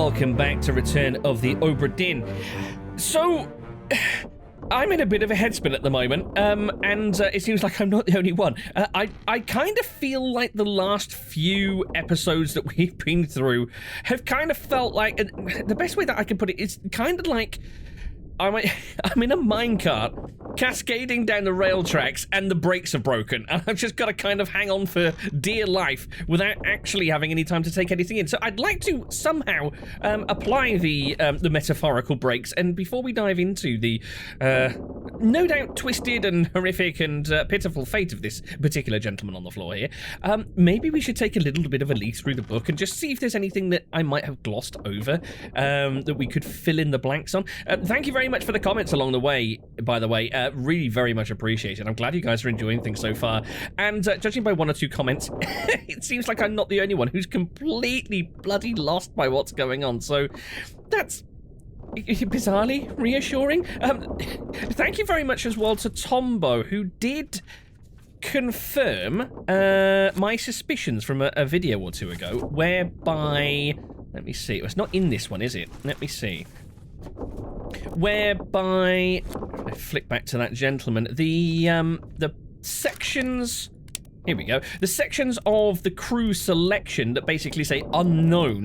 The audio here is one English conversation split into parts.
welcome back to Return of the Obra Dinn. So, I'm in a bit of a headspin at the moment, and it seems like I'm not the only one. I kind of feel like the last few episodes that we've been through have kind of felt like, the best way that I can put it is kind of like I'm in a minecart cascading down the rail tracks and the brakes are broken and I've just got to kind of hang on for dear life without actually having any time to take anything in. So I'd like to somehow apply the metaphorical brakes, and before we dive into the no doubt twisted and horrific and pitiful fate of this particular gentleman on the floor here, maybe we should take a little bit of a leaf through the book and just see if there's anything that I might have glossed over that we could fill in the blanks on. Thank you very much for the comments along the way, by the way. Really very much appreciated. I'm glad you guys are enjoying things so far. And judging by one or two comments, it seems like I'm not the only one who's completely bloody lost by what's going on. So that's bizarrely reassuring. Thank you very much as well to Tombo, who did confirm my suspicions from a video or two ago, whereby, let me see, it's not in this one, is it? Let me see. Whereby, I flick back to that gentleman, the sections, here we go, the sections of the crew selection that basically say unknown,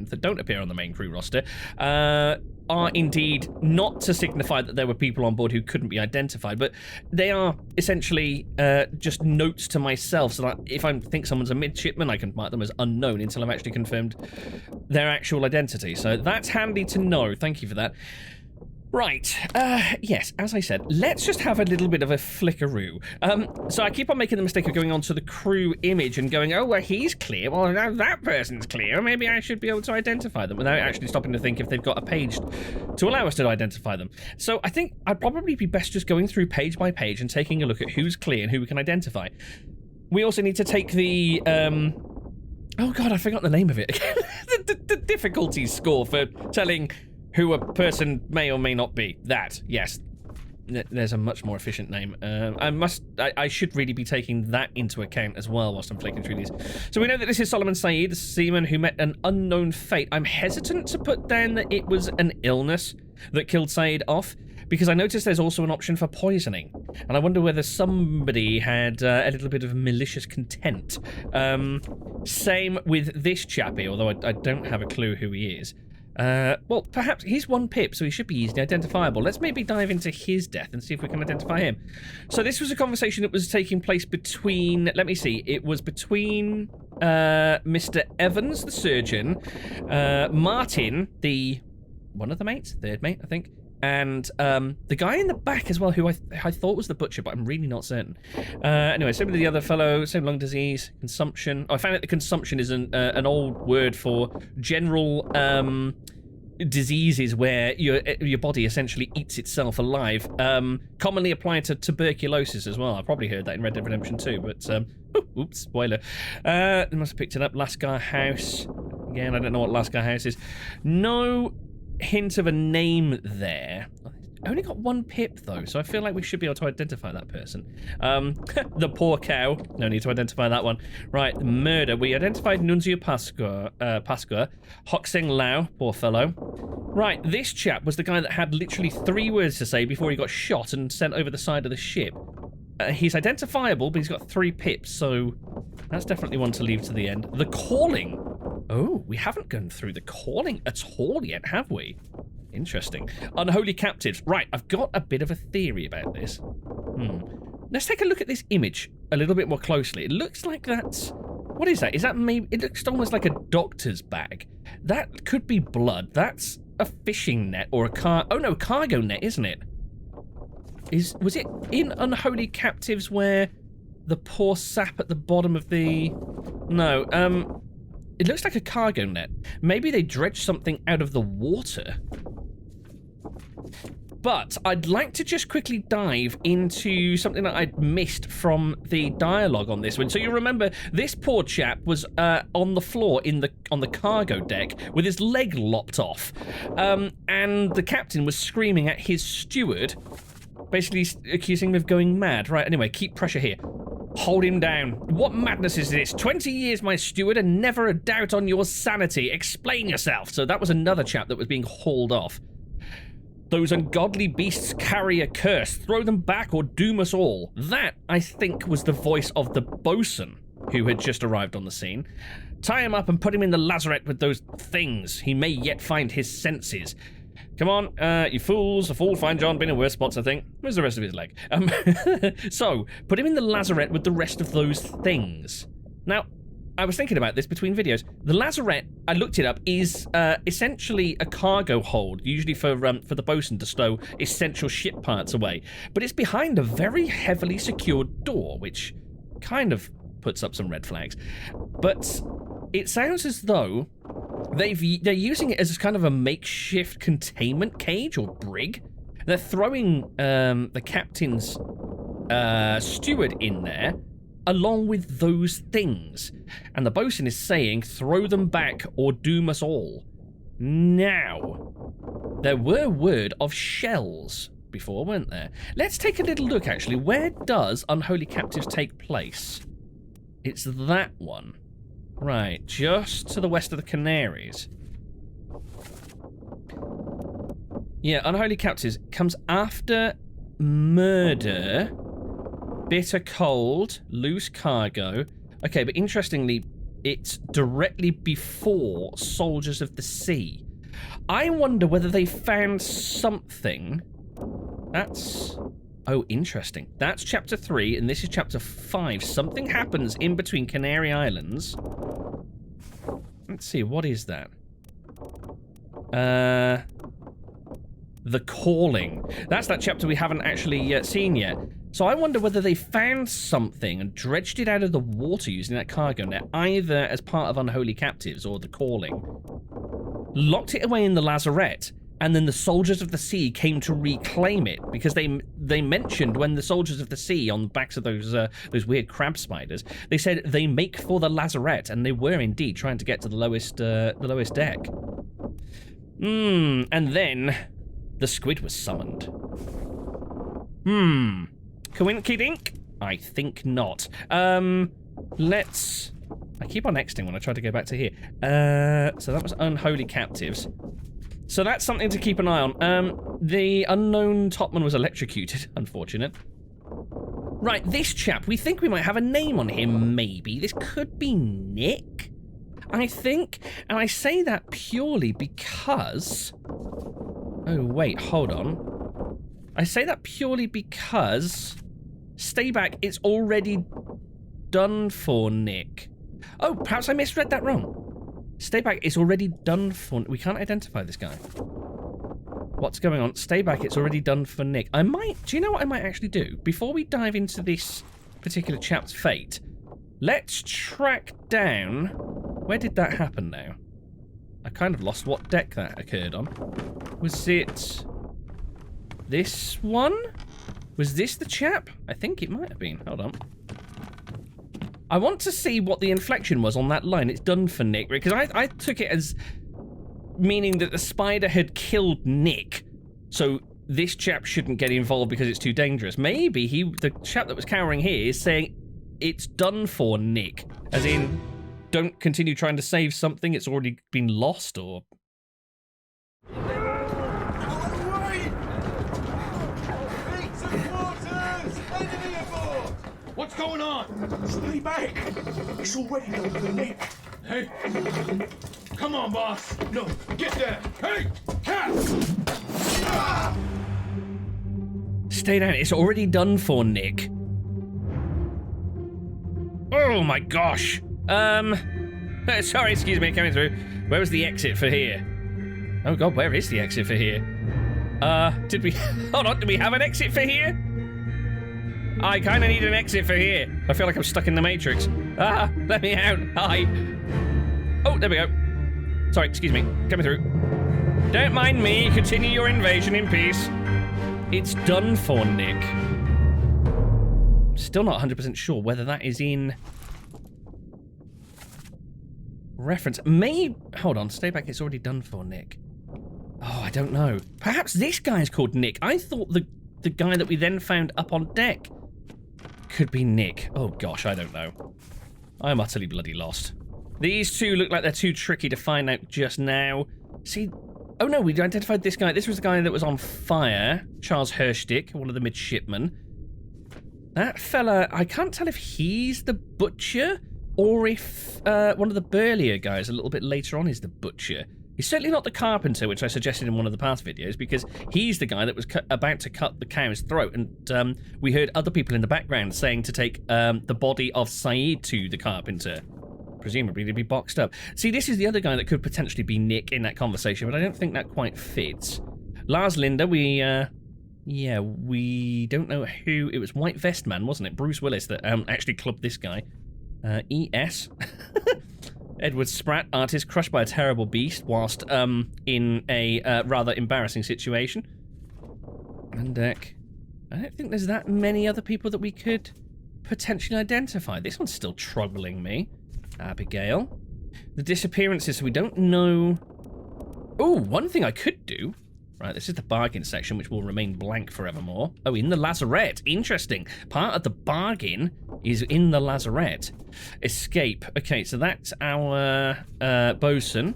that don't appear on the main crew roster, are indeed not to signify that there were people on board who couldn't be identified, but they are essentially just notes to myself, so that if I think someone's a midshipman, I can mark them as unknown until I've actually confirmed their actual identity. So that's handy to know. Thank you for that. Right, yes, as I said, let's just have a little bit of a flickaroo. So I keep on making the mistake of going onto the crew image and going, oh, well, he's clear, well, now that person's clear, maybe I should be able to identify them without actually stopping to think if they've got a page to allow us to identify them. So I think I'd probably be best just going through page by page and taking a look at who's clear and who we can identify. We also need to take the, oh god, I forgot the name of it. the difficulty score for telling who a person may or may not be. That, yes. There's a much more efficient name. I should really be taking that into account as well whilst I'm flicking through these. So we know that this is Solomon Saeed, the seaman who met an unknown fate. I'm hesitant to put down that it was an illness that killed Saeed off, because I noticed there's also an option for poisoning. And I wonder whether somebody had a little bit of malicious content. Same with this chappie, although I don't have a clue who he is. Well, perhaps he's 1 pip, so he should be easily identifiable. Let's maybe dive into his death and see if we can identify him. So this was a conversation that was taking place between, let me see, it was between Mr. Evans, the surgeon, Martin, one of the mates, third mate, I think, and the guy in the back as well, who I thought was the butcher, but I'm really not certain. Anyway, same with the other fellow, same lung disease, consumption. Oh, I found out that consumption is an old word for general diseases where your body essentially eats itself alive. Commonly applied to tuberculosis as well. I probably heard that in Red Dead Redemption 2, but oops, spoiler. I must have picked it up. Lascar House. Again, I don't know what Lascar House is. No hint of a name there. I only got 1 pip though, so I feel like we should be able to identify that person. The poor cow. No need to identify that one. Right, murder. We identified Nunzio Pasqua, Hoxeng Lao, poor fellow. Right, this chap was the guy that had literally 3 words to say before he got shot and sent over the side of the ship. He's identifiable, but he's got 3 pips, so that's definitely one to leave to the end. The calling. Oh, we haven't gone through the calling at all yet, have we? Interesting. Unholy captives. Right, I've got a bit of a theory about this. Let's take a look at this image a little bit more closely. It looks like that's... What is that? Is that maybe... It looks almost like a doctor's bag. That could be blood. That's a fishing net or a oh no, cargo net, isn't it? Was it in Unholy Captives where the poor sap at the bottom of the... No, it looks like a cargo net. Maybe they dredged something out of the water. But I'd like to just quickly dive into something that I'd missed from the dialogue on this one. So you remember, this poor chap was on the floor on the cargo deck with his leg lopped off. And the captain was screaming at his steward, basically accusing him of going mad. Right, anyway, keep pressure here. Hold him down. What madness is this? 20 years, my steward, and never a doubt on your sanity. Explain yourself. So that was another chap that was being hauled off. Those ungodly beasts carry a curse. Throw them back or doom us all. That, I think, was the voice of the bosun who had just arrived on the scene. Tie him up and put him in the lazarette with those things. He may yet find his senses. Come on, you fools. A fool find John been in worse spots, I think. Where's the rest of his leg? So, put him in the lazarette with the rest of those things. Now, I was thinking about this between videos. The lazarette, I looked it up, is essentially a cargo hold, usually for the bosun to stow essential ship parts away. But it's behind a very heavily secured door, which kind of puts up some red flags. But it sounds as though they're using it as kind of a makeshift containment cage or brig. They're throwing the captain's steward in there along with those things. And the bosun is saying, throw them back or doom us all. Now, there were word of shells before, weren't there? Let's take a little look, actually. Where does Unholy Captives take place? It's that one. Right, just to the west of the Canaries. Yeah, Unholy Captives comes after Murder, Bitter Cold, Loose Cargo. Okay, but interestingly, it's directly before Soldiers of the Sea. I wonder whether they found something. That's... Oh, interesting. That's chapter 3, and this is chapter 5. Something happens in between Canary Islands. Let's see, what is that? The Calling. That's that chapter we haven't actually seen yet. So I wonder whether they found something and dredged it out of the water using that cargo net, either as part of Unholy Captives or The Calling. Locked it away in the lazarette, and then the Soldiers of the Sea came to reclaim it, because they mentioned when the Soldiers of the Sea, on the backs of those weird crab spiders, they said they make for the lazarette, and they were indeed trying to get to the lowest deck. And then the squid was summoned. Coinkydink? I think not. Let's... I keep on exiting when I try to go back to here. So that was Unholy Captives. So that's something to keep an eye on. The unknown topman was electrocuted. Unfortunate. Right, this chap. We think we might have a name on him, maybe. This could be Nick, I think. And I say that purely because... Oh, wait, hold on. I say that purely because... Stay back, it's already done for Nick. Oh, perhaps I misread that wrong. Stay back, it's already done for... We can't identify this guy. What's going on? Stay back, it's already done for Nick. I might... Do you know what I might actually do? Before we dive into this particular chap's fate, let's track down... Where did that happen now? I kind of lost what deck that occurred on. Was it... this one? Was this the chap? I think it might have been. Hold on. I want to see what the inflection was on that line. It's done for Nick, because I took it as meaning that the spider had killed Nick, so this chap shouldn't get involved because it's too dangerous. Maybe the chap that was cowering here is saying it's done for Nick, as in don't continue trying to save something, it's already been lost, or... What's going on? Stay back! It's already done for Nick. Hey! Come on, boss! No, get there! Hey! Cat! Ah! Stay down, it's already done for Nick. Oh my gosh! Sorry, excuse me, coming through. Where was the exit for here? Oh god, where is the exit for here? Did we... Hold on, do we have an exit for here? I kind of need an exit for here. I feel like I'm stuck in the Matrix. Ah, let me out. Hi. Oh, there we go. Sorry, excuse me. Coming through. Don't mind me. Continue your invasion in peace. It's done for Nick. Still not 100% sure whether that is in... reference. Hold on. Stay back. It's already done for Nick. Oh, I don't know. Perhaps this guy's called Nick. I thought the guy that we then found up on deck could be Nick. Oh, gosh, I don't know. I'm utterly bloody lost. These two look like they're too tricky to find out just now. See... Oh, no, we identified this guy. This was the guy that was on fire. Charles Hershtick, one of the midshipmen. That fella, I can't tell if he's the butcher or if one of the burlier guys a little bit later on is the butcher. He's certainly not the carpenter, which I suggested in one of the past videos, because he's the guy that was about to cut the cow's throat, and we heard other people in the background saying to take the body of Saeed to the carpenter. Presumably to be boxed up. See, this is the other guy that could potentially be Nick in that conversation, but I don't think that quite fits. Lars Linder, we don't know who. It was White Vest Man, wasn't it? Bruce Willis that actually clubbed this guy. E.S. Edward Spratt, artist, crushed by a terrible beast whilst in a rather embarrassing situation. And I don't think there's that many other people that we could potentially identify. This one's still troubling me. Abigail. The disappearances, we don't know... Oh, one thing I could do... Right, this is the bargain section, which will remain blank forevermore. Oh, in the lazarette. Interesting. Part of the bargain is in the lazarette. Escape. Okay, so that's our bosun.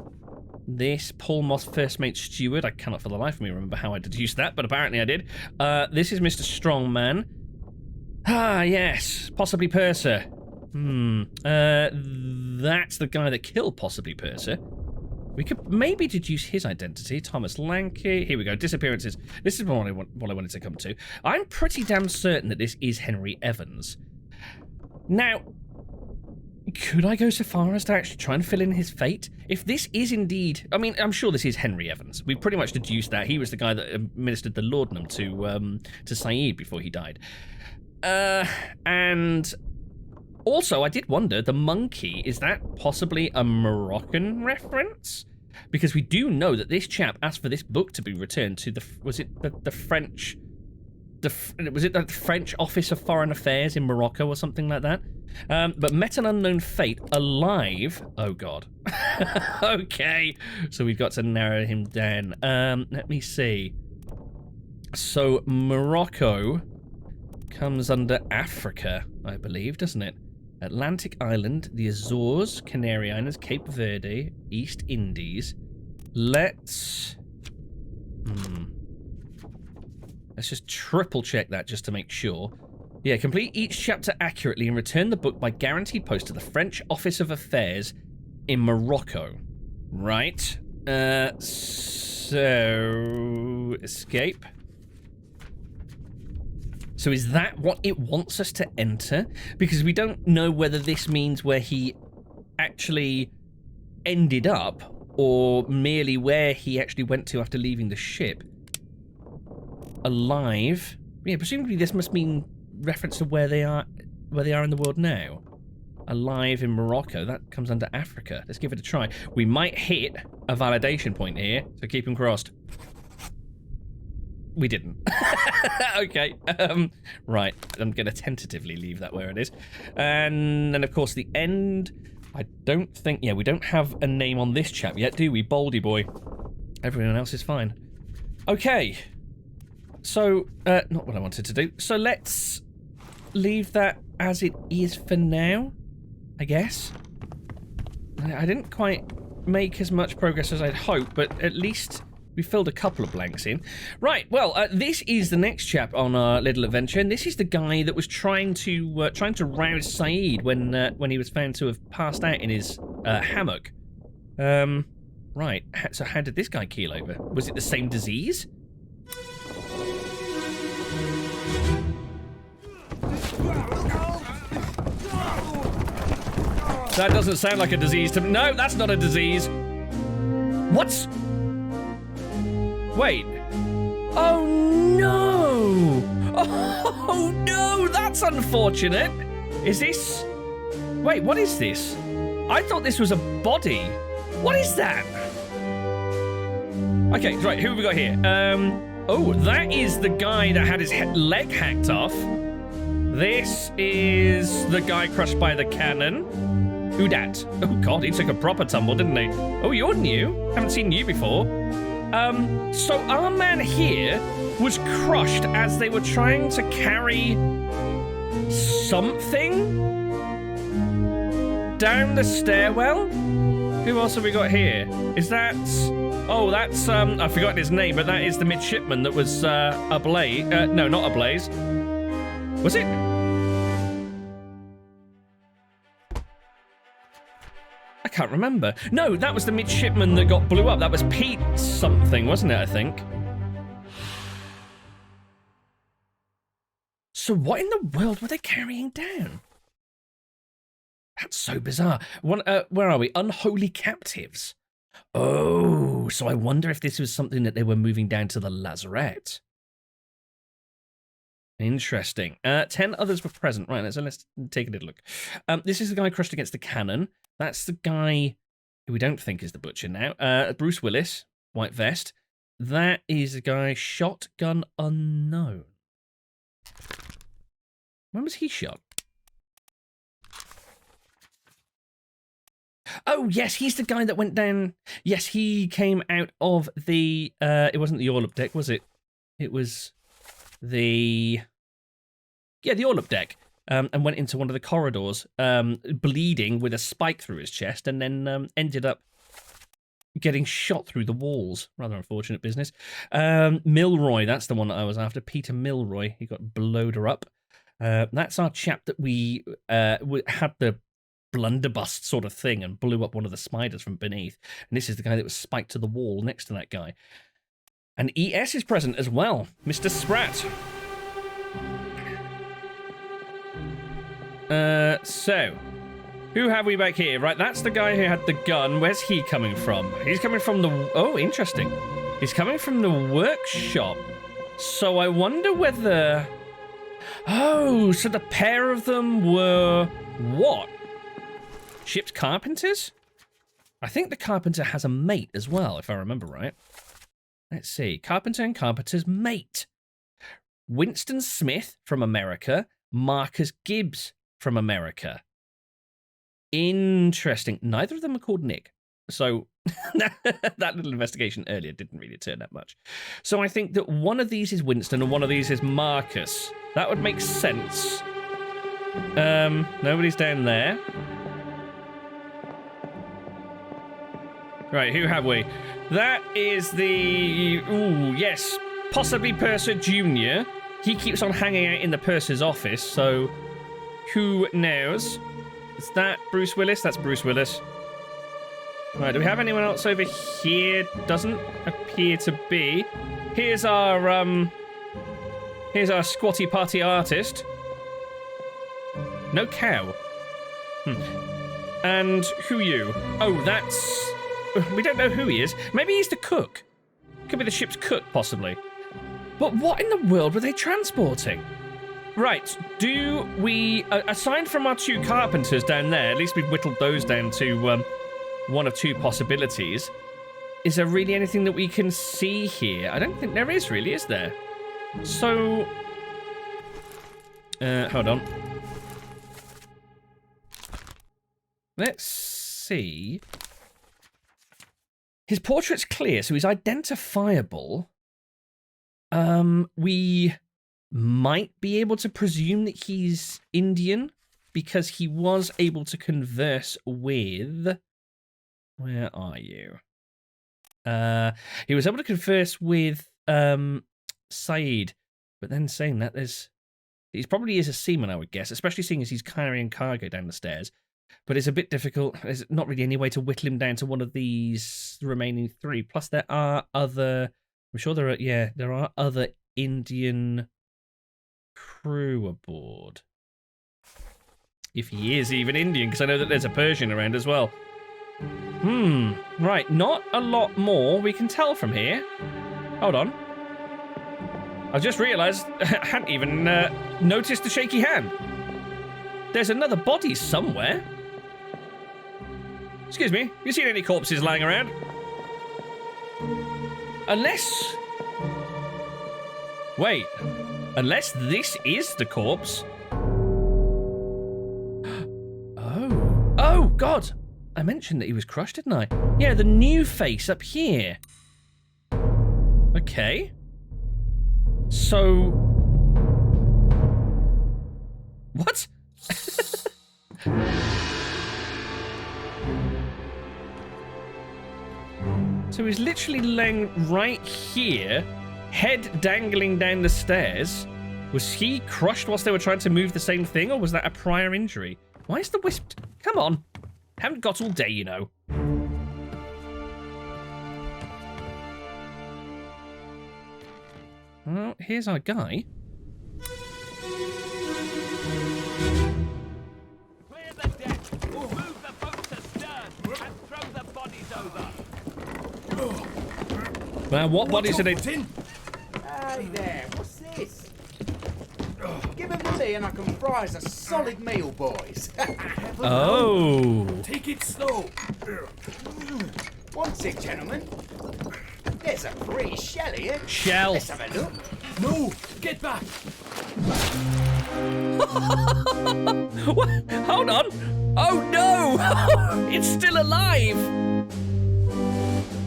This Paul Moss first mate steward. I cannot for the life of me remember how I deduced that, but apparently I did. This is Mr. Strongman. Ah, yes. Possibly Purser. That's the guy that killed possibly Purser. We could maybe deduce his identity. Thomas Lanky. Here we go. Disappearances. This is what I wanted to come to. I'm pretty damn certain that this is Henry Evans. Now, could I go so far as to actually try and fill in his fate? If this is indeed... I mean, I'm sure this is Henry Evans. We've pretty much deduced that. He was the guy that administered the laudanum to Saeed before he died. And... Also, I did wonder, the monkey, is that possibly a Moroccan reference? Because we do know that this chap asked for this book to be returned to the... Was it the French... Was it the French Office of Foreign Affairs in Morocco or something like that? But met an unknown fate, alive... Oh, God. Okay. So we've got to narrow him down. Let me see. So, Morocco comes under Africa, I believe, doesn't it? Atlantic Island, the Azores, Canary Islands, Cape Verde, East Indies. Let's just triple check that just to make sure. Yeah, complete each chapter accurately and return the book by guaranteed post to the French Office of Affairs in Morocco. Right. So... Escape. So is that what it wants us to enter? Because we don't know whether this means where he actually ended up or merely where he actually went to after leaving the ship. Alive. Yeah, presumably this must mean reference to where they are in the world now. Alive in Morocco. That comes under Africa. Let's give it a try. We might hit a validation point here, so keep them crossed. We didn't. Okay. Right. I'm going to tentatively leave that where it is. And then, of course, the end. I don't think... Yeah, we don't have a name on this chap yet, do we? Baldy boy. Everyone else is fine. Okay. So, not what I wanted to do. So let's leave that as it is for now, I guess. I didn't quite make as much progress as I'd hoped, but at least... we filled a couple of blanks in. Right, well, this is the next chap on our little adventure, and this is the guy that was trying to rouse Saeed when he was found to have passed out in his hammock. Right, so how did this guy keel over? Was it the same disease? That doesn't sound like a disease to me. No, that's not a disease. What's... Wait. Oh no! Oh no, that's unfortunate. Is this... Wait, what is this? I thought this was a body. What is that? Okay, right, who have we got here? Oh, that is the guy that had his leg hacked off. This is the guy crushed by the cannon. Who dat? Oh god, he took a proper tumble, didn't he? Oh, you're new. Haven't seen you before. So our man here was crushed as they were trying to carry something down the stairwell. Who else have we got here? Is that... Oh, that's... I've forgotten his name, but that is the midshipman that was ablaze. No, not ablaze. Was it? I can't remember. No, that was the midshipman that got blew up. That was Pete something, wasn't it, I think? So what in the world were they carrying down? That's so bizarre. Where are we? Unholy captives. Oh, so I wonder if this was something that they were moving down to the lazarette. Interesting. 10 others were present. Right, let's take a little look. This is the guy crushed against the cannon. That's the guy who we don't think is the butcher now. Bruce Willis, white vest. That is the guy shotgun unknown. When was he shot? Oh, yes, he's the guy that went down. Yes, he came out of the... it wasn't the all-up deck, was it? It was the... Yeah, the all-up deck. And went into one of the corridors, bleeding with a spike through his chest, and then ended up getting shot through the walls. Rather unfortunate business. Milroy, that's the one that I was after. Peter Milroy. He got blowed her up. That's our chap that we had the blunderbuss sort of thing and blew up one of the spiders from beneath. And this is the guy that was spiked to the wall next to that guy. And ES is present as well, Mr. Spratt. So, who have we back here? Right, that's the guy who had the gun. Where's he coming from? He's coming from the... Oh, interesting. He's coming from the workshop. So I wonder whether... Oh, so the pair of them were... What? Ship's carpenters? I think the carpenter has a mate as well, if I remember right. Let's see. Carpenter and carpenter's mate. Winston Smith from America. Marcus Gibbs from America. Interesting. Neither of them are called Nick. So that little investigation earlier didn't really turn that much. So I think that one of these is Winston and one of these is Marcus. That would make sense. Nobody's down there. Right, who have we? That is the... Ooh, yes. Possibly Purser Jr. He keeps on hanging out in the Purser's office, so... Who knows? Is that Bruce Willis? That's Bruce Willis. Right, do we have anyone else over here? Doesn't appear to be. Here's our squatty party artist. No cow. And who you? Oh, that's... We don't know who he is. Maybe he's the cook. Could be the ship's cook, possibly. But what in the world were they transporting? Right, do we... aside from our two carpenters down there, at least we've whittled those down to one of two possibilities. Is there really anything that we can see here? I don't think there is really, is there? So... hold on. Let's see... His portrait's clear, so he's identifiable. We might be able to presume that he's Indian because he was able to converse with... Where are you? He was able to converse with Saeed, but then saying that he probably is a seaman, I would guess, especially seeing as he's carrying cargo down the stairs. But it's a bit difficult. There's not really any way to whittle him down to one of these remaining three. Plus, there are other... I'm sure there are... Yeah, there are other Indian crew aboard. If he is even Indian, because I know that there's a Persian around as well. Right, not a lot more we can tell from here. Hold on. I've just realised I hadn't even noticed the shaky hand. There's another body somewhere. Excuse me, you seen any corpses lying around? Unless... Wait. Unless this is the corpse. Oh. Oh, God. I mentioned that he was crushed, didn't I? Yeah, the new face up here. Okay. So... What? So he's literally laying right here, head dangling down the stairs. Was he crushed whilst they were trying to move the same thing, or was that a prior injury? Why is the wisp... Come on. Haven't got all day, you know. Well, here's our guy. Clear the deck, move the boats astern, and throw the bodies over. Now, what bodies are they... Hey there, what's this? Give him to me and I can fry us a solid meal, boys. Oh. Take it slow. What's it, gentlemen? There's a pretty shell here. Shell. Let's have a look. No, get back. What? Hold on. Oh, no. It's still alive.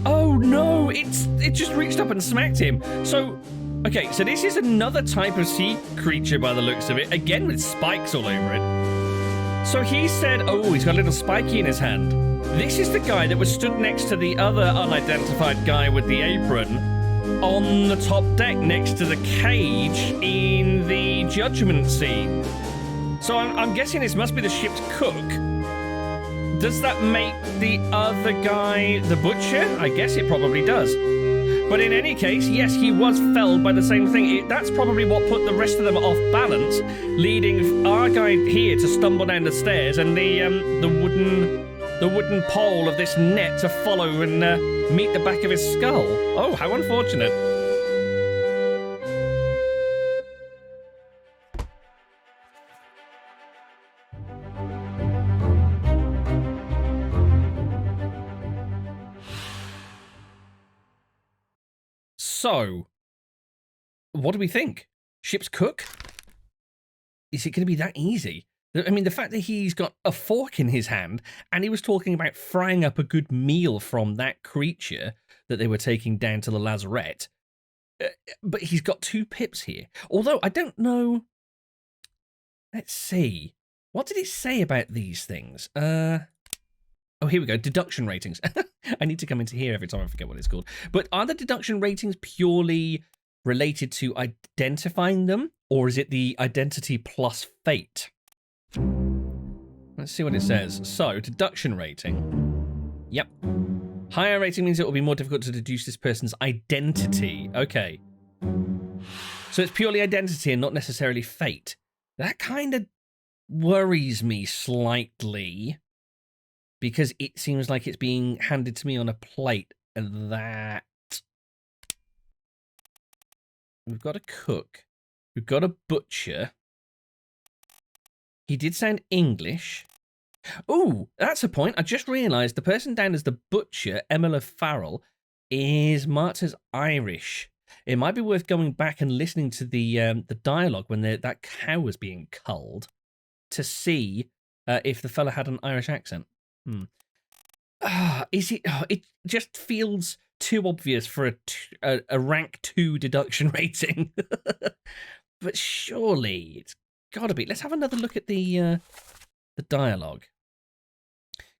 Oh, no. It just reached up and smacked him. So... Okay, so this is another type of sea creature by the looks of it. Again, with spikes all over it. So he said, oh, he's got a little spiky in his hand. This is the guy that was stood next to the other unidentified guy with the apron on the top deck next to the cage in the judgment scene. So I'm guessing this must be the ship's cook. Does that make the other guy the butcher? I guess it probably does. But in any case, yes, he was felled by the same thing. That's probably what put the rest of them off balance, leading our guy here to stumble down the stairs and the wooden pole of this net to follow and meet the back of his skull. Oh, how unfortunate. So, what do we think? Ship's cook? Is it going to be that easy? I mean, the fact that he's got a fork in his hand and he was talking about frying up a good meal from that creature that they were taking down to the lazarette. But he's got 2 pips here. Although, I don't know... Let's see. What did it say about these things? Oh, here we go. Deduction ratings. I need to come into here every time I forget what it's called. But are the deduction ratings purely related to identifying them? Or is it the identity plus fate? Let's see what it says. So, deduction rating. Yep. Higher rating means it will be more difficult to deduce this person's identity. Okay. So it's purely identity and not necessarily fate. That kind of worries me slightly. Because it seems like it's being handed to me on a plate. And that... We've got a cook. We've got a butcher. He did sound English. Ooh, that's a point. I just realised the person down as the butcher, Emma Farrell, is marked as Irish. It might be worth going back and listening to the dialogue when that cow was being culled to see if the fella had an Irish accent. Is it? Oh, it just feels too obvious for a rank 2 deduction rating. But surely it's got to be. Let's have another look at the dialogue.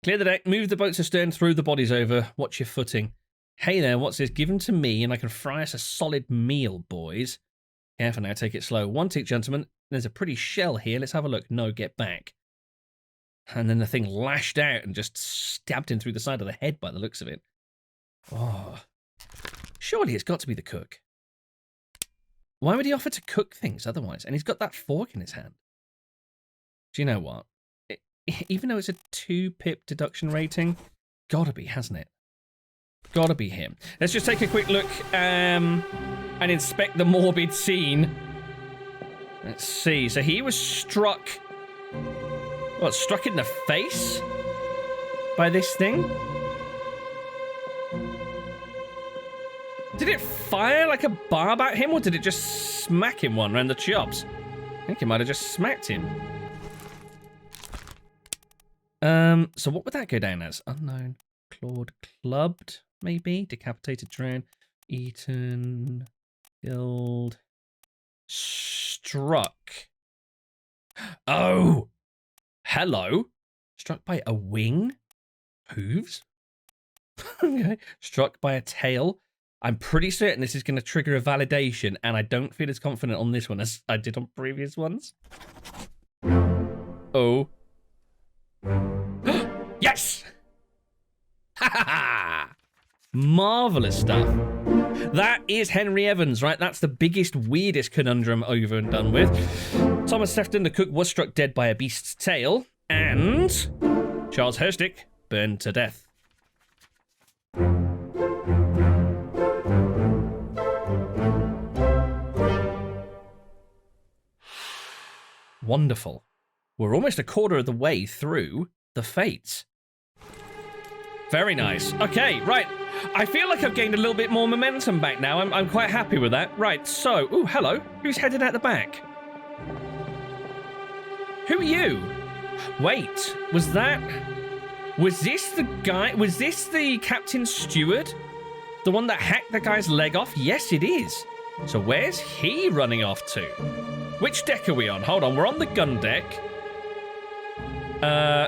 Clear the deck, move the boats astern, throw the bodies over. Watch your footing. Hey there, what's this? Give them to me, and I can fry us a solid meal, boys. Careful now, take it slow. One tick, gentlemen. There's a pretty shell here. Let's have a look. No, get back. And then the thing lashed out and just stabbed him through the side of the head by the looks of it. Oh. Surely it's got to be the cook. Why would he offer to cook things otherwise? And he's got that fork in his hand. Do you know what? Even though it's a 2-pip deduction rating, gotta be, hasn't it? Gotta be him. Let's just take a quick look and inspect the morbid scene. Let's see. So he was struck... What, struck in the face by this thing? Did it fire like a barb at him, or did it just smack him one round the chops? I think it might have just smacked him. So what would that go down as? Unknown, clawed, clubbed, maybe? Decapitated, drowned, eaten, killed, struck. Oh! Hello? Struck by a wing? Hooves? Okay. Struck by a tail. I'm pretty certain this is going to trigger a validation, and I don't feel as confident on this one as I did on previous ones. Oh. Yes! Ha ha ha! Marvelous stuff. That is Henry Evans, right? That's the biggest, weirdest conundrum over and done with. Thomas Sefton, the cook, was struck dead by a beast's tail, and Charles Herstick burned to death. Wonderful. We're almost a quarter of the way through the fates. Very nice. Okay, right. I feel like I've gained a little bit more momentum back now. I'm quite happy with that. Right, so... Ooh, hello. Who's headed out the back? Who are you? Wait, was this the guy... Was this the captain's steward? The one that hacked the guy's leg off? Yes, it is. So where's he running off to? Which deck are we on? Hold on, we're on the gun deck.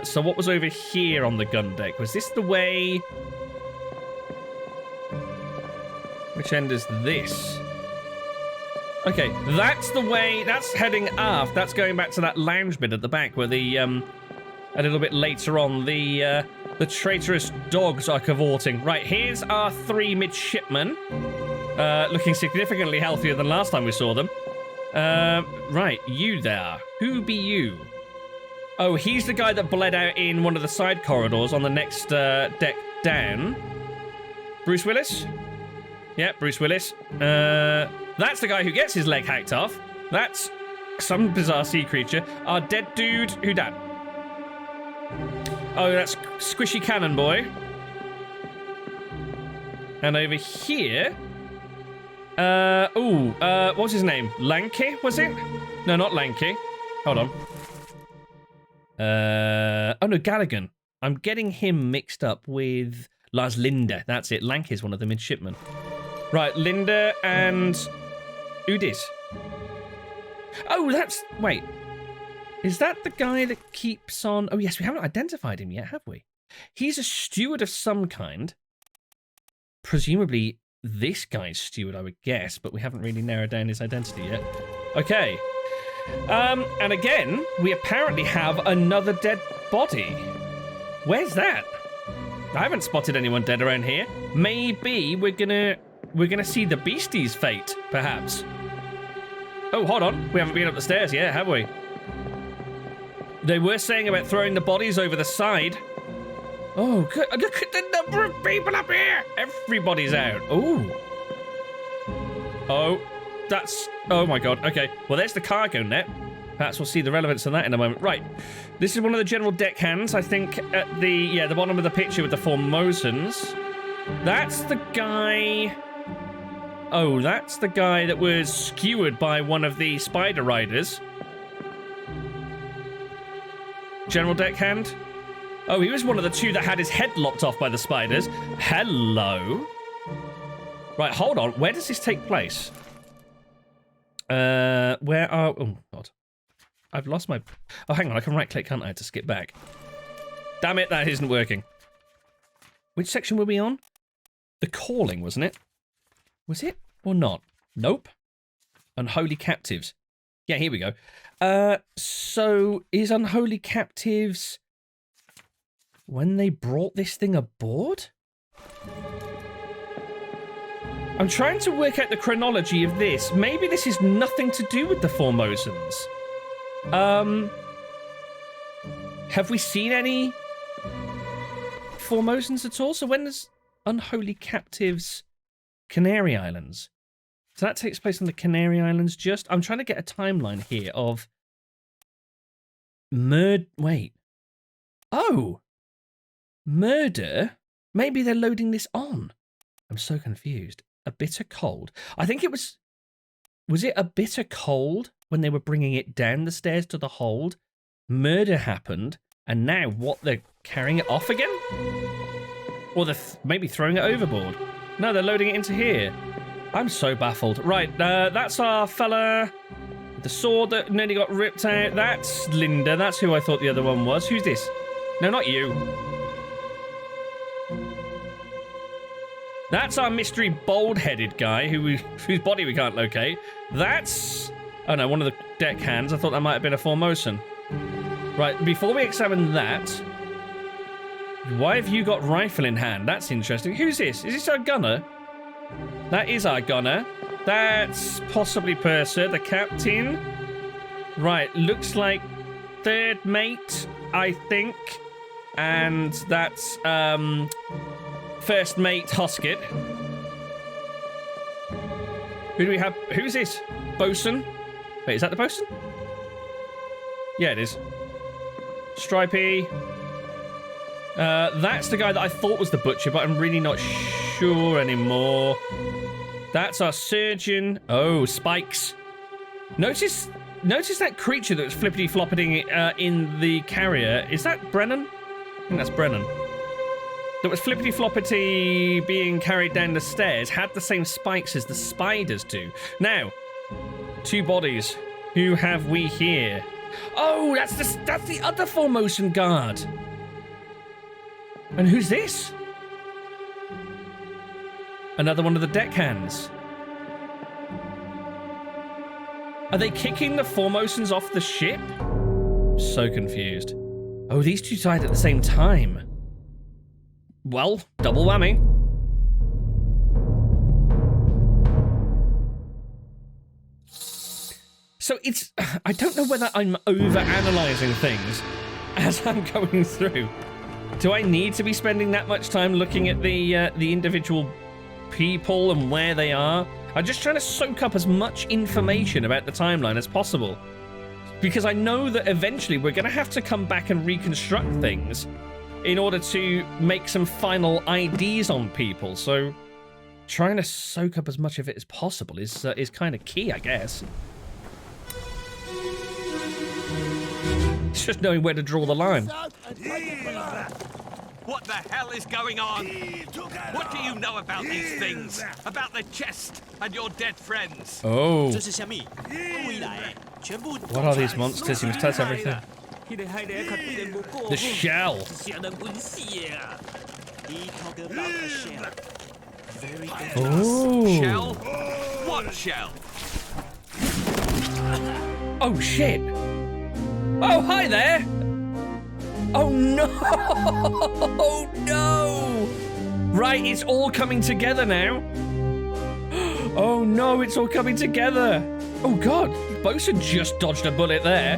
So what was over here on the gun deck? Was this the way... Which end is this? Okay, that's the way... That's heading aft. That's going back to that lounge bit at the back where the, a little bit later on, the traitorous dogs are cavorting. Right, here's our 3 midshipmen. Looking significantly healthier than last time we saw them. Right, you there. Who be you? Oh, he's the guy that bled out in one of the side corridors on the next deck down. Bruce Willis? Yeah, Bruce Willis. That's the guy who gets his leg hacked off. That's some bizarre sea creature. Our dead dude, who dat? Oh, that's Squishy Cannon Boy. And over here... what was his name? Lanky, was it? No, not Lanky. Hold on. Oh no, Galligan. I'm getting him mixed up with Lars Linde. That's it. Lanky's one of the midshipmen. Right, Linde and Udis. Oh, that's... Wait. Is that the guy that keeps on... Oh, yes, we haven't identified him yet, have we? He's a steward of some kind. Presumably this guy's steward, I would guess, but we haven't really narrowed down his identity yet. Okay. And again, we apparently have another dead body. Where's that? I haven't spotted anyone dead around here. Maybe we're gonna see the beastie's fate, perhaps. Oh, hold on. We haven't been up the stairs yet, have we? They were saying about throwing the bodies over the side. Oh, good. Look at the number of people up here. Everybody's out. Oh. Oh, that's... Oh, my God. Okay. Well, there's the cargo net. Perhaps we'll see the relevance of that in a moment. Right. This is one of the general deckhands, I think, at the bottom of the picture with the Formosans. That's the guy... Oh, that's the guy that was skewered by one of the spider riders. General deckhand. Oh, he was one of the 2 that had his head lopped off by the spiders. Hello. Right, hold on. Where does this take place? Where are... Oh, God. I've lost my... Oh, hang on. I can right-click, can't I, to skip back? Damn it, that isn't working. Which section were we on? The calling, wasn't it? Was it or not? Nope. Unholy captives. Yeah, here we go. So is Unholy Captives when they brought this thing aboard? I'm trying to work out the chronology of this. Maybe this is nothing to do with the Formosans. Have we seen any Formosans at all? So when does Unholy Captives... Canary Islands. So that takes place on the Canary Islands just... I'm trying to get a timeline here of... Wait. Oh! Murder? Maybe they're loading this on. I'm so confused. A bitter cold. I think it was... Was it a bitter cold when they were bringing it down the stairs to the hold? Murder happened, and now what, they're carrying it off again? Or they're maybe throwing it overboard? No, they're loading it into here. I'm so baffled. Right, that's our fella. The sword that nearly got ripped out. That's Linda. That's who I thought the other one was. Who's this? No, not you. That's our mystery bald-headed guy whose body we can't locate. That's... Oh no, one of the deckhands. I thought that might have been a Formosan. Right, before we examine that... Why have you got rifle in hand? That's interesting. Who's this? Is this our gunner? That is our gunner. That's possibly Purser, the captain. Right, looks like third mate, I think. And that's first mate Hoskett. Who do we have? Who's this? Bosun? Wait, is that the bosun? Yeah, it is. Stripey. That's the guy that I thought was the butcher, but I'm really not sure anymore. That's our surgeon. Oh, Spikes. Notice that creature that was flippity-floppeting in the carrier. Is that Brennan? I think that's Brennan. That was flippity-floppity being carried down the stairs, had the same spikes as the spiders do. Now, 2 bodies. Who have we here? Oh, that's the other Formosan guard. And who's this? Another one of the deckhands. Are they kicking the Formosans off the ship? So confused. Oh, these two died at the same time. Well, double whammy. So it's... I don't know whether I'm over-analysing things as I'm going through. Do I need to be spending that much time looking at the individual people and where they are? I'm just trying to soak up as much information about the timeline as possible. Because I know that eventually we're going to have to come back and reconstruct things in order to make some final IDs on people. So trying to soak up as much of it as possible is kind of key, I guess. It's just knowing where to draw the line. What the hell is going on? What do you know about these things? About the chest and your dead friends? Oh. What are these monsters? You must tell us everything. The shell. Oh. Shell? What shell? Oh, shit. Oh, hi there. Oh, no. Oh, no. Right, it's all coming together now. Oh, no, it's all coming together. Oh, God. Bosun just dodged a bullet there.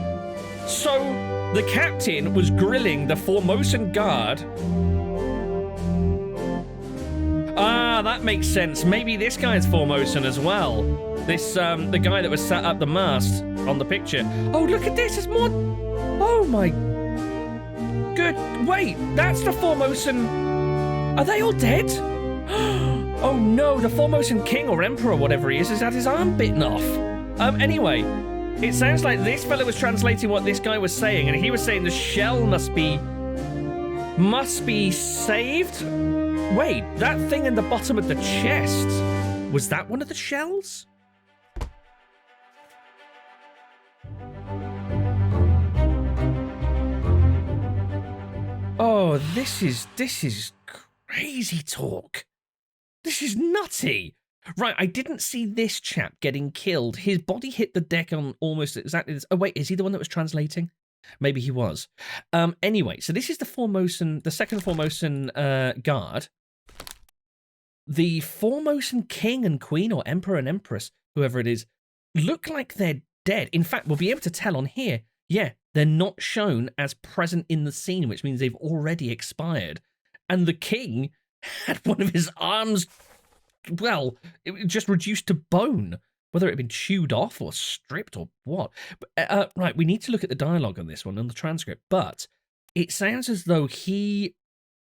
So, the captain was grilling the Formosan guard. Ah, that makes sense. Maybe this guy's Formosan as well. This, the guy that was sat up the mast on the picture. Oh, look at this. There's more. Oh, my. Good. Wait, that's the Formosan. Are they all dead? Oh, no. The Formosan king or emperor, whatever he is, has had his arm bitten off. Anyway, it sounds like this fella was translating what this guy was saying, and he was saying the shell must be saved. Wait, that thing in the bottom of the chest, was that one of the shells? Oh, this is crazy talk. This is nutty. Right, I didn't see this chap getting killed. His body hit the deck on almost exactly this. Oh, wait, is he the one that was translating? Maybe he was. Anyway, so this is the second Formosan guard. The Formosan king and queen, or emperor and empress, whoever it is, look like they're dead. In fact, we'll be able to tell on here. Yeah, they're not shown as present in the scene, which means they've already expired. And the king had one of his arms, well, it was just reduced to bone, whether it had been chewed off or stripped or what. Right, we need to look at the dialogue on this one, on the transcript, but it sounds as though he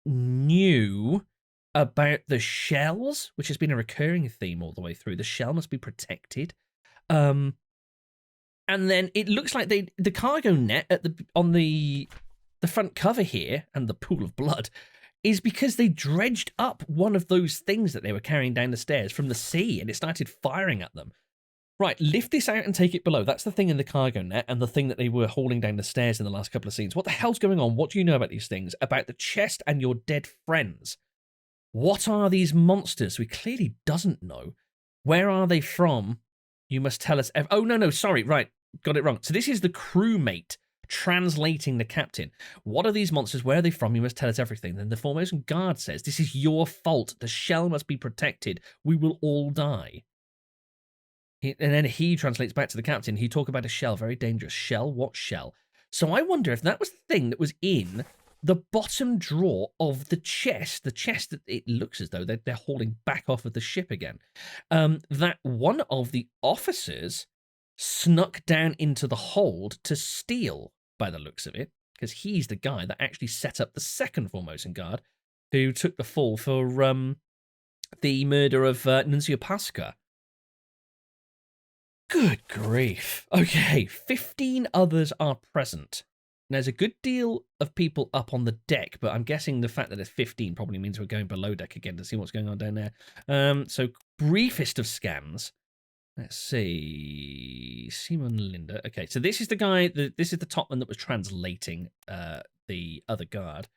knew about the shells, which has been a recurring theme all the way through. The shell must be protected. And then it looks like the cargo net on the front cover here, and the pool of blood, is because they dredged up one of those things that they were carrying down the stairs from the sea, and it started firing at them. Right, lift this out and take it below. That's the thing in the cargo net, and the thing that they were hauling down the stairs in the last couple of scenes. What the hell's going on? What do you know about these things? About the chest and your dead friends? What are these monsters? We clearly doesn't know. Where are they from? You must tell us. Oh, no, sorry. Right. Got it wrong. So this is the crewmate translating the captain. What are these monsters? Where are they from? You must tell us everything. Then the Formosan guard says, this is your fault. The shell must be protected. We will all die. And then he translates back to the captain. He talk about a shell, very dangerous. Shell? What shell? So I wonder if that was the thing that was in the bottom drawer of the chest that it looks as though they're hauling back off of the ship again. That one of the officers snuck down into the hold to steal, by the looks of it, because he's the guy that actually set up the second Formosan guard who took the fall for the murder of Nuncio Pasca. Good grief. Okay, 15 others are present. There's a good deal of people up on the deck, but I'm guessing the fact that there's 15 probably means we're going below deck again to see what's going on down there. So, briefest of scans. Let's see. Simon Linda. Okay, so this is the guy, this is the top one that was translating the other guard.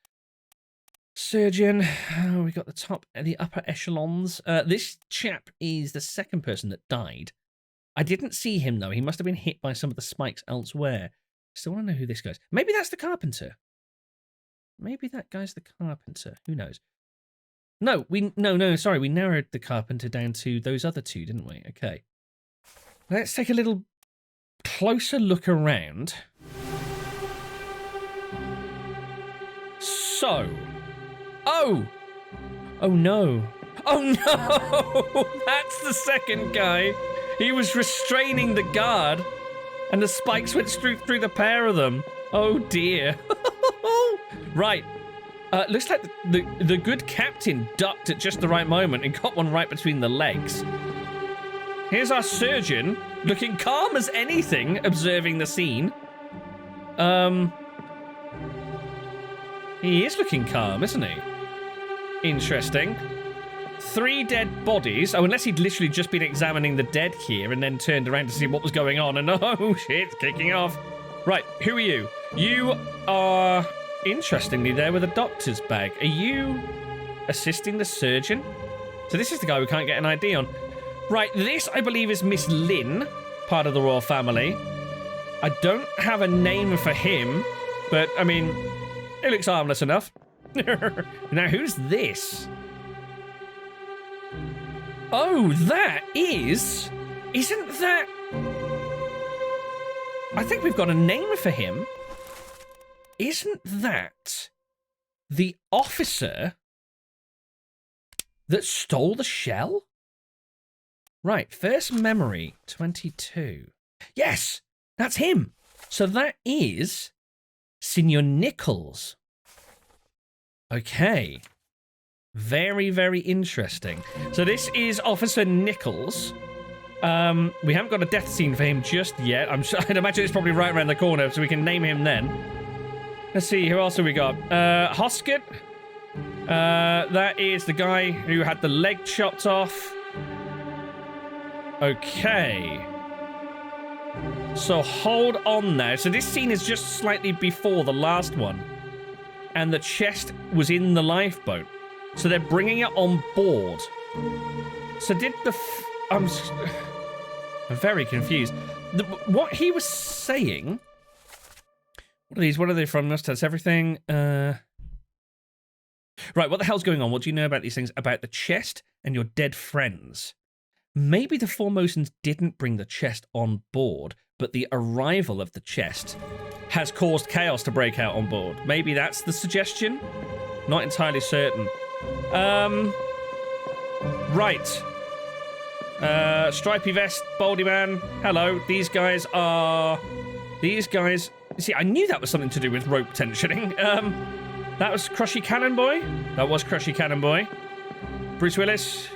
Surgeon. Oh, we got the upper echelons. This chap is the second person that died. I didn't see him, though. He must have been hit by some of the spikes elsewhere. Still want to know who this guy is. Maybe that's the carpenter. Maybe that guy's the carpenter. Who knows? No, sorry. We narrowed the carpenter down to those other two, didn't we? Okay. Let's take a little closer look around. So. Oh no. Oh no! That's the second guy. He was restraining the guard, and the spikes went through the pair of them. Oh dear. Right. Looks like the good captain ducked at just the right moment and got one right between the legs. Here's our surgeon, looking calm as anything, observing the scene. He is looking calm, isn't he? Interesting. 3 dead bodies. Oh, unless he'd literally just been examining the dead here and then turned around to see what was going on. And oh, shit, kicking off. Right, who are you? You are, interestingly, there with a doctor's bag. Are you assisting the surgeon? So this is the guy we can't get an ID on. Right, this, I believe, is Miss Lynn, part of the royal family. I don't have a name for him, but, I mean, he looks harmless enough. Now, who's this? Oh, that is... Isn't that... I think we've got a name for him. Isn't that the officer that stole the shell? Right, first memory, 22. Yes, that's him. So that is Senior Nichols. Okay. Very, very interesting. So this is Officer Nichols. We haven't got a death scene for him just yet. I'd imagine it's probably right around the corner, so we can name him then. Let's see, who else have we got? Hoskett. That is the guy who had the leg chopped off. Okay. So hold on now. So this scene is just slightly before the last one. And the chest was in the lifeboat. So they're bringing it on board. So did the... I'm very confused. What he was saying... What are these? What are they from? Must tell us everything. Right, what the hell's going on? What do you know about these things? About the chest and your dead friends. Maybe the Formosans didn't bring the chest on board, but the arrival of the chest has caused chaos to break out on board. Maybe that's the suggestion? Not entirely certain. Right. Stripy vest, baldy man. Hello. These guys... See, I knew that was something to do with rope tensioning. That was Crushy Cannon Boy. That was Crushy Cannon Boy. Bruce Willis.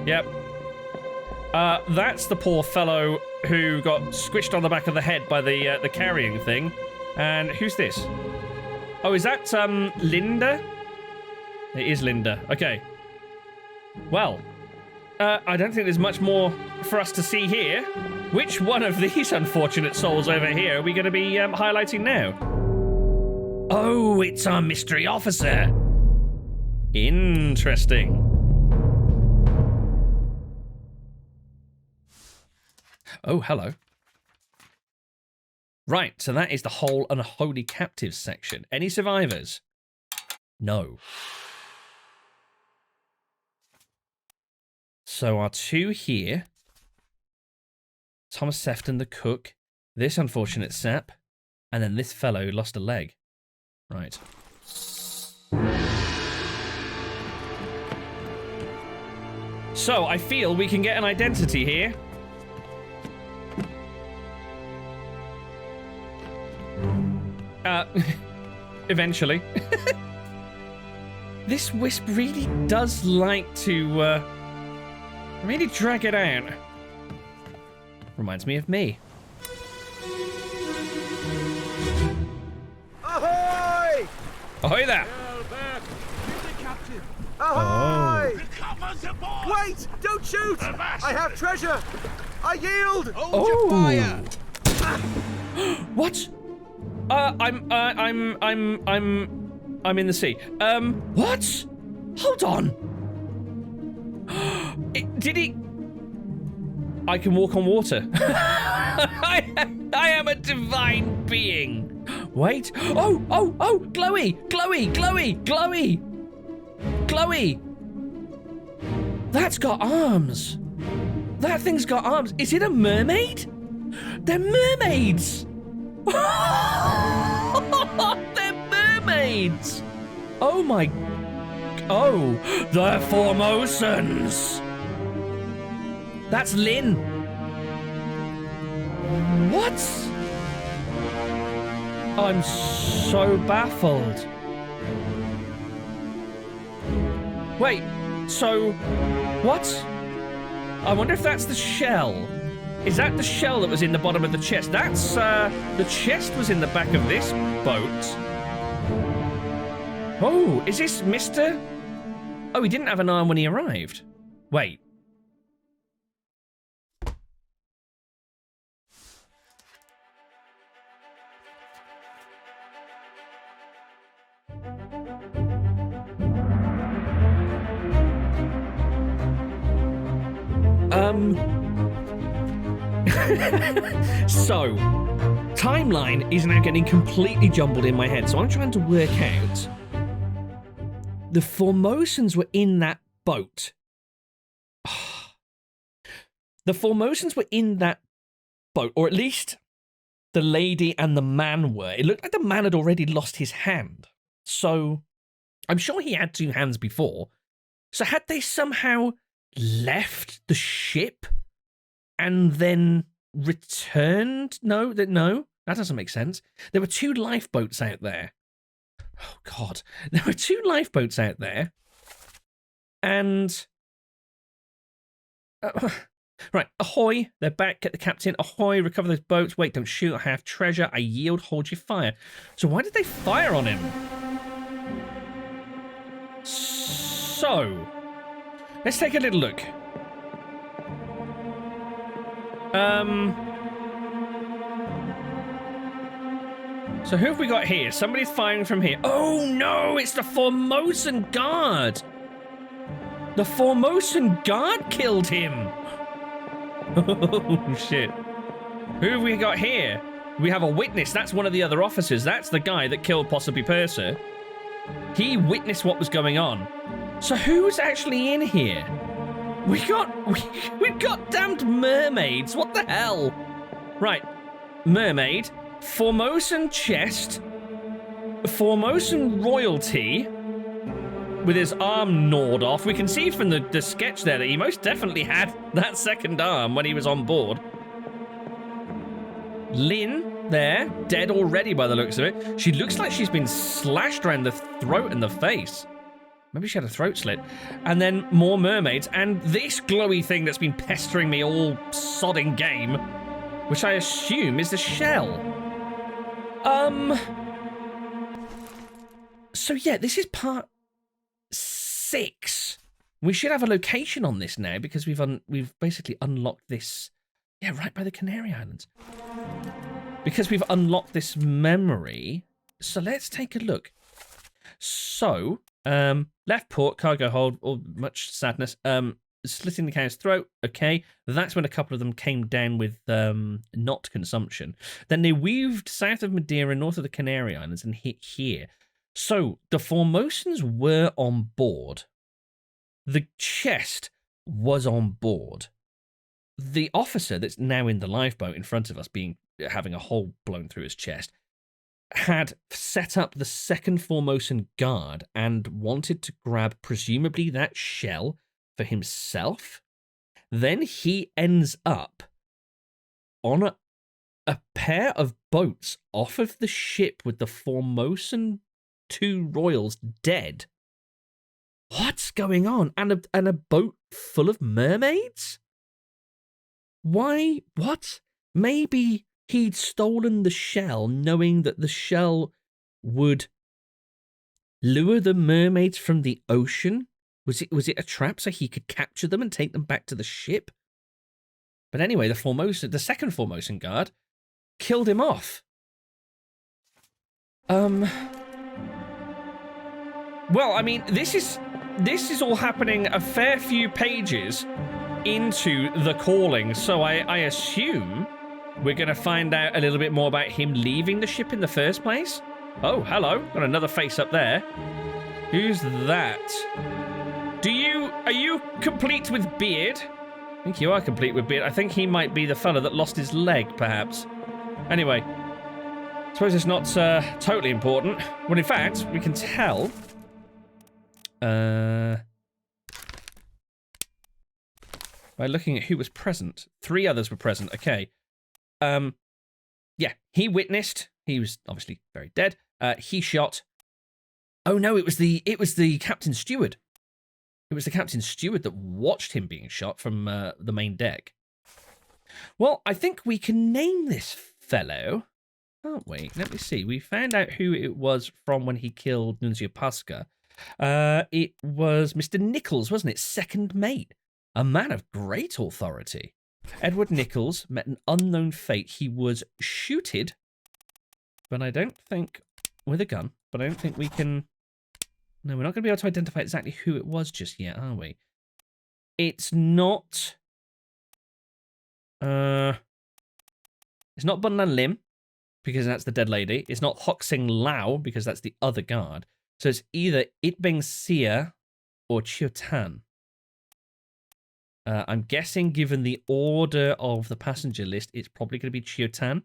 Yep. That's the poor fellow who got squished on the back of the head by the carrying thing. And who's this? Oh, is that Linda? It is Linda. Okay. Well, I don't think there's much more for us to see here. Which one of these unfortunate souls over here are we going to be highlighting now? Oh, it's our mystery officer. Interesting. Oh, hello. Right, so that is the whole unholy captives section. Any survivors? No. So our two here. Thomas Sefton, the cook. This unfortunate sap. And then this fellow who lost a leg. Right. So, I feel we can get an identity here. Eventually. This wisp really does like to, really drag it out. Reminds me of me. Ahoy! Ahoy there! Ahoy! Oh. Wait! Don't shoot! I have treasure! I yield! Hold your fire! What? I'm in the sea. What? Hold on. Did he? I can walk on water. I am a divine being. Wait. Oh, glowy. That's got arms. That thing's got arms. Is it a mermaid? They're mermaids. They're mermaids. Oh my. Oh, the Formosans. That's Lynn. What? I'm so baffled. Wait, so what? I wonder if that's the shell. Is that the shell that was in the bottom of the chest? That's, the chest was in the back of this boat. Oh, is this Mr.? Oh, he didn't have an arm when he arrived. Wait. So, timeline is now getting completely jumbled in my head, so I'm trying to work out. The Formosans were in that boat. The Formosans were in that boat, or at least the lady and the man were. It looked like the man had already lost his hand. So, I'm sure he had two hands before. So had they somehow left the ship and then returned? No, that doesn't make sense. There were two lifeboats out there. Oh, God. There were two lifeboats out there. And... right, ahoy. They're back. Get the captain. Ahoy, recover those boats. Wait, don't shoot. I have treasure. I yield. Hold your fire. So why did they fire on him? So... let's take a little look. So who have we got here? Somebody's firing from here. Oh no, it's the Formosan guard. The Formosan guard killed him. Oh shit. Who have we got here? We have a witness. That's one of the other officers. That's the guy that killed possibly Purser. He witnessed what was going on. So who's actually in here? We've got damned mermaids. What the hell? Right. Mermaid. Formosan chest. Formosan royalty. With his arm gnawed off. We can see from the sketch there that he most definitely had that second arm when he was on board. Lynn, there. Dead already by the looks of it. She looks like she's been slashed around the throat and the face. Maybe she had a throat slit. And then more mermaids. And this glowy thing that's been pestering me all sodding game. Which I assume is the shell. So yeah, this is part 6. We should have a location on this now because we've basically unlocked this. Yeah, right by the Canary Islands. Because we've unlocked this memory. So let's take a look. So... Left port, cargo hold, or much sadness. Slitting the cow's throat, okay. That's when a couple of them came down with not consumption. Then they weaved south of Madeira, north of the Canary Islands, and hit here. So the Formosans were on board. The chest was on board. The officer that's now in the lifeboat in front of us, having a hole blown through his chest, had set up the second Formosan guard and wanted to grab presumably that shell for himself. Then he ends up on a pair of boats off of the ship with the Formosan 2 royals dead. What's going on? And a boat full of mermaids? Why? What? Maybe he'd stolen the shell knowing that the shell would lure the mermaids from the ocean? Was it a trap so he could capture them and take them back to the ship? But anyway, the second Formosan guard killed him off. Well, I mean, this is all happening a fair few pages into the calling, so I assume we're going to find out a little bit more about him leaving the ship in the first place. Oh, hello. Got another face up there. Who's that? Are you complete with beard? I think you are complete with beard. I think he might be the fella that lost his leg, perhaps. Anyway, I suppose it's not totally important. Well, in fact, we can tell. By looking at who was present. 3 others were present. Okay. Yeah, he witnessed. He was obviously very dead. He shot. Oh no, it was the captain steward. It was the captain steward that watched him being shot from the main deck. Well, I think we can name this fellow, can't we? Let me see. We found out who it was from when he killed Nunzio Pasca. It was Mr. Nichols, wasn't it? Second mate. A man of great authority. Edward Nichols met an unknown fate. He was shooted, but I don't think, with a gun, but I don't think we can... No, we're not going to be able to identify exactly who it was just yet, are we? It's not... It's not Bunlan Lim, because that's the dead lady. It's not Hoxing Lao, because that's the other guard. So it's either Itbeng Sia or Chiotan. I'm guessing, given the order of the passenger list, it's probably going to be Chiotan.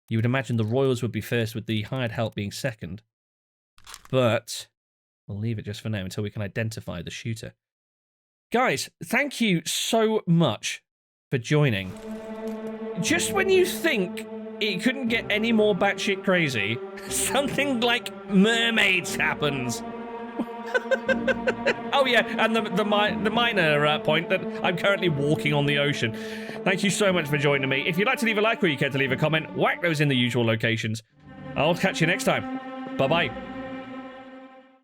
You would imagine the Royals would be first, with the hired help being second. But we'll leave it just for now until we can identify the shooter. Guys, thank you so much for joining. Just when you think it couldn't get any more batshit crazy, something like mermaids happens. Oh yeah, and the minor point that I'm currently walking on the ocean. Thank you so much for joining me. If you'd like to leave a like or you care to leave a comment, whack those in the usual locations. I'll catch you next time. Bye-bye.